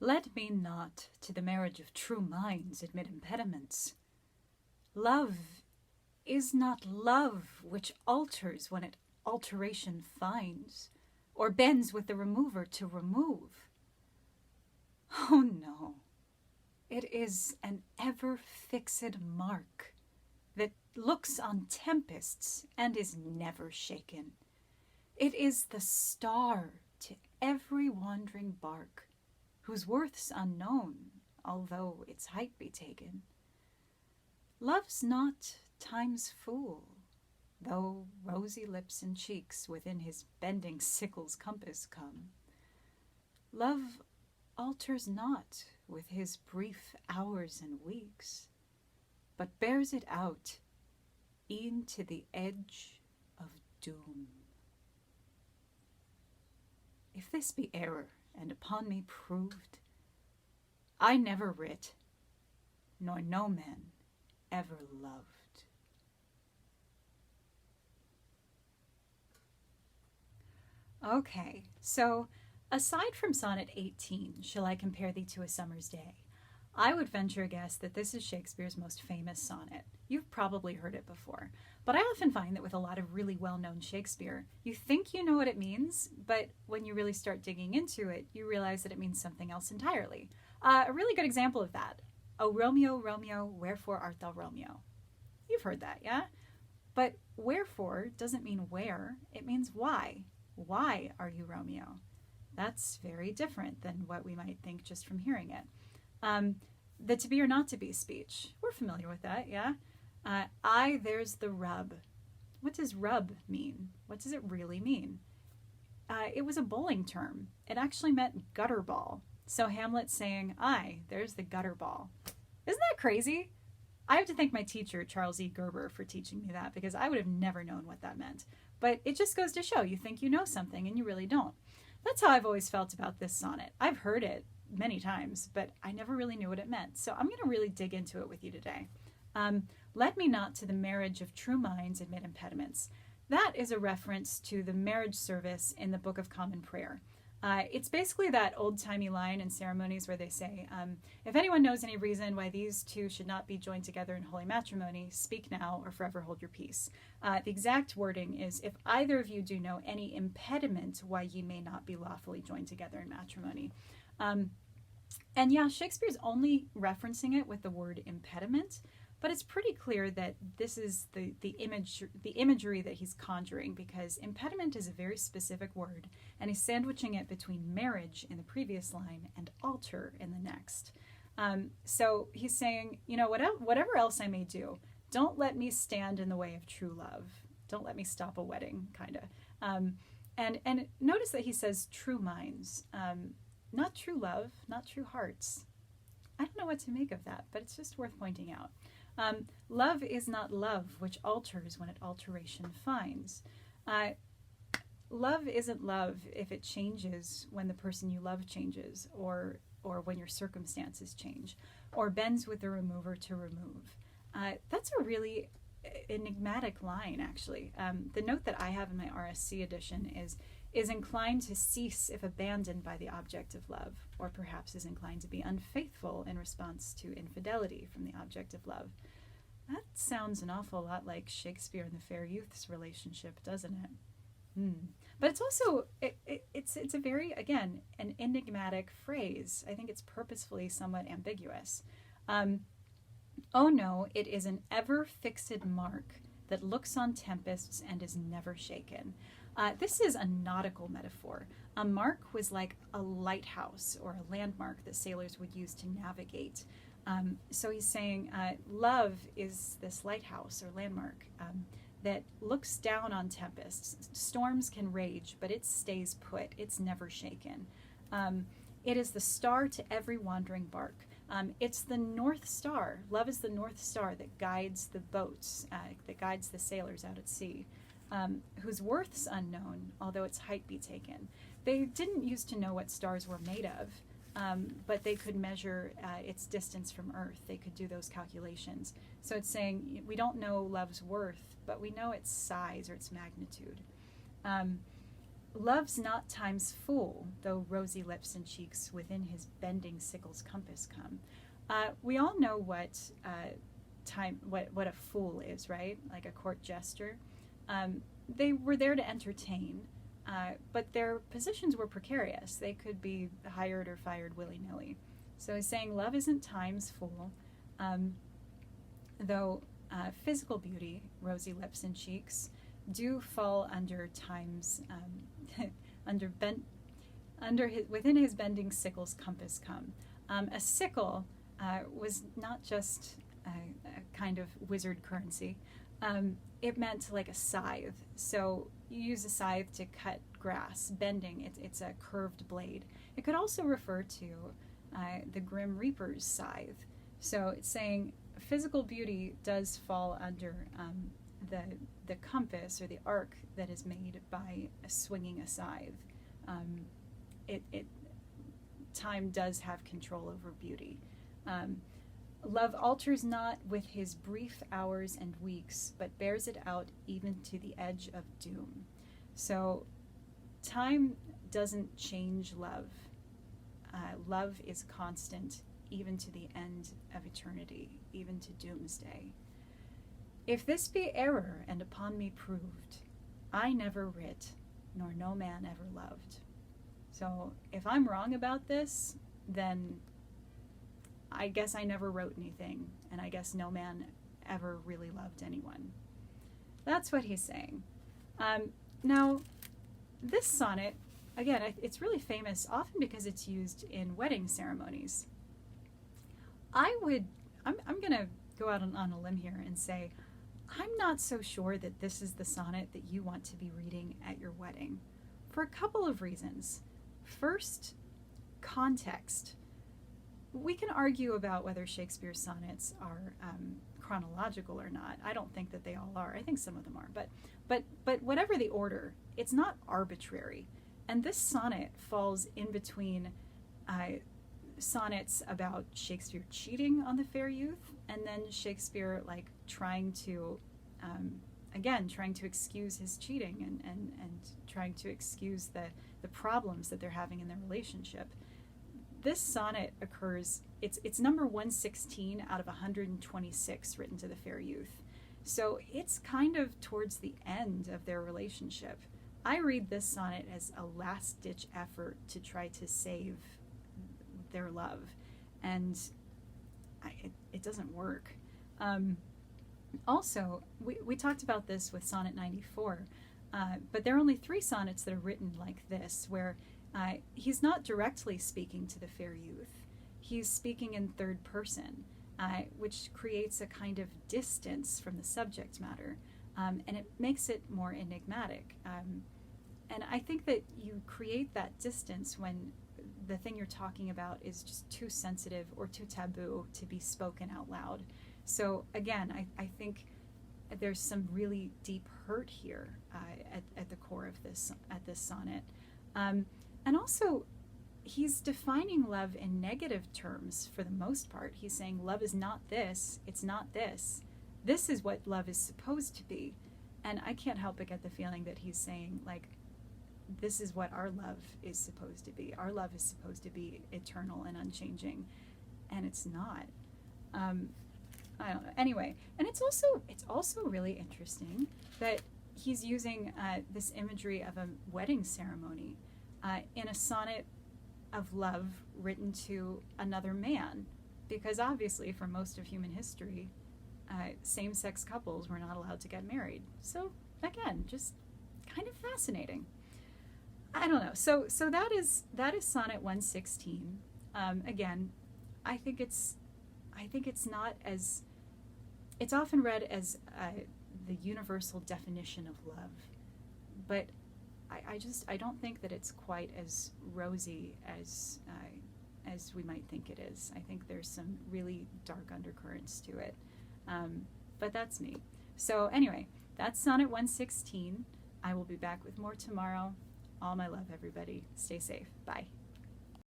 Let me not to the marriage of true minds admit impediments. Love is not love which alters when it alteration finds, or bends with the remover to remove. Oh no, it is an ever-fixed mark that looks on tempests and is never shaken. It is the star to every wandering bark, whose worth's unknown, although its height be taken. Love's not time's fool, though rosy lips and cheeks within his bending sickle's compass come. Love alters not with his brief hours and weeks, but bears it out e'en to the edge of doom. If this be error, and upon me proved, I never writ, nor no man ever loved. Okay, so aside from Sonnet 18, Shall I Compare Thee to a Summer's Day, I would venture a guess that this is Shakespeare's most famous sonnet. You've probably heard it before, but I often find that with a lot of really well-known Shakespeare, you think you know what it means, but when you really start digging into it, you realize that it means something else entirely. A really good example of that, O Romeo, Romeo, wherefore art thou Romeo? You've heard that, yeah? But wherefore doesn't mean where, it means why. Why are you Romeo? That's very different than what we might think just from hearing it. The to be or not to be speech. We're familiar with that, yeah? There's the rub. What does rub mean? What does it really mean? It was a bowling term. It actually meant gutter ball. So Hamlet's saying, there's the gutter ball. Isn't that crazy? I have to thank my teacher, Charles E. Gerber, for teaching me that, because I would have never known what that meant. But it just goes to show you think you know something and you really don't. That's how I've always felt about this sonnet. I've heard it many times, but I never really knew what it meant. So I'm going to really dig into it with you today. Let me not to the marriage of true minds admit impediments. That is a reference to the marriage service in the Book of Common Prayer. It's basically that old-timey line in ceremonies where they say, if anyone knows any reason why these two should not be joined together in holy matrimony, speak now or forever hold your peace. The exact wording is, if either of you do know any impediment why ye may not be lawfully joined together in matrimony. And yeah, Shakespeare's only referencing it with the word impediment, but it's pretty clear that this is the imagery that he's conjuring, because impediment is a very specific word, and he's sandwiching it between marriage in the previous line and altar in the next. So he's saying, whatever else I may do, don't let me stand in the way of true love. Don't let me stop a wedding, kind of. And notice that he says true minds, not true love, not true hearts. I don't know what to make of that, but it's just worth pointing out. Love is not love which alters when it alteration finds. Love isn't love if it changes when the person you love changes, or when your circumstances change, or bends with the remover to remove. That's a really enigmatic line, actually. The note that I have in my RSC edition is inclined to cease if abandoned by the object of love, or perhaps is inclined to be unfaithful in response to infidelity from the object of love. That sounds an awful lot like Shakespeare and the fair youth's relationship, doesn't it? But it's also, it's a very, again, an enigmatic phrase. I think it's purposefully somewhat ambiguous. Oh no, it is an ever-fixed mark that looks on tempests and is never shaken. This is a nautical metaphor. A mark was like a lighthouse or a landmark that sailors would use to navigate. So he's saying love is this lighthouse or landmark that looks down on tempests. Storms can rage, but it stays put. It's never shaken. It is the star to every wandering bark. It's the North Star. Love is the North Star that guides the boats, that guides the sailors out at sea. Whose worth's unknown, although its height be taken. They didn't used to know what stars were made of, but they could measure its distance from Earth. They could do those calculations. So it's saying we don't know love's worth, but we know its size or its magnitude. Love's not time's fool, though rosy lips and cheeks within his bending sickle's compass come. We all know what a fool is, right? Like a court jester. They were there to entertain, but their positions were precarious. They could be hired or fired willy-nilly. So he's saying love isn't time's fool, though physical beauty, rosy lips and cheeks, do fall under time's within his bending sickle's compass come. A sickle was not just a kind of wizard currency. It meant like a scythe. So you use a scythe to cut grass, bending. It's a curved blade. It could also refer to the Grim Reaper's scythe. So it's saying physical beauty does fall under the compass or the arc that is made by swinging a scythe. Time does have control over beauty. Love alters not with his brief hours and weeks, but bears it out even to the edge of doom. So time doesn't change love. Love is constant even to the end of eternity, even to doomsday. If this be error and upon me proved, I never writ, nor no man ever loved. So if I'm wrong about this, then I guess I never wrote anything, and I guess no man ever really loved anyone. That's what he's saying. Now, this sonnet, again, it's really famous often because it's used in wedding ceremonies. I'm going to go out on a limb here and say, I'm not so sure that this is the sonnet that you want to be reading at your wedding, for a couple of reasons. First, context. We can argue about whether Shakespeare's sonnets are chronological or not. I don't think that they all are. I think some of them are. But whatever the order, it's not arbitrary. And this sonnet falls in between sonnets about Shakespeare cheating on the fair youth, and then Shakespeare trying to excuse his cheating and trying to excuse the problems that they're having in their relationship. This sonnet occurs, it's number 116 out of 126 written to the fair youth. So it's kind of towards the end of their relationship. I read this sonnet as a last-ditch effort to try to save their love, and it doesn't work. Also, we talked about this with Sonnet 94, but there are only 3 sonnets that are written like this, where he's not directly speaking to the fair youth. He's speaking in third person, which creates a kind of distance from the subject matter, and it makes it more enigmatic. And I think that you create that distance when the thing you're talking about is just too sensitive or too taboo to be spoken out loud. So again, I think there's some really deep hurt here at the core of this sonnet. And also, he's defining love in negative terms for the most part. He's saying love is not this, it's not this. This is what love is supposed to be. And I can't help but get the feeling that he's saying, this is what our love is supposed to be. Our love is supposed to be eternal and unchanging, and it's not. I don't know. Anyway, and it's also really interesting that he's using this imagery of a wedding ceremony in a sonnet of love written to another man, because obviously for most of human history, same-sex couples were not allowed to get married. So again, just kind of fascinating. I don't know. So that is Sonnet 116. Again, I think it's not as, it's often read as the universal definition of love, but I don't think that it's quite as rosy as we might think it is. I think there's some really dark undercurrents to it, but that's me. So anyway, that's Sonnet 116. I will be back with more tomorrow. All my love, everybody. Stay safe. Bye.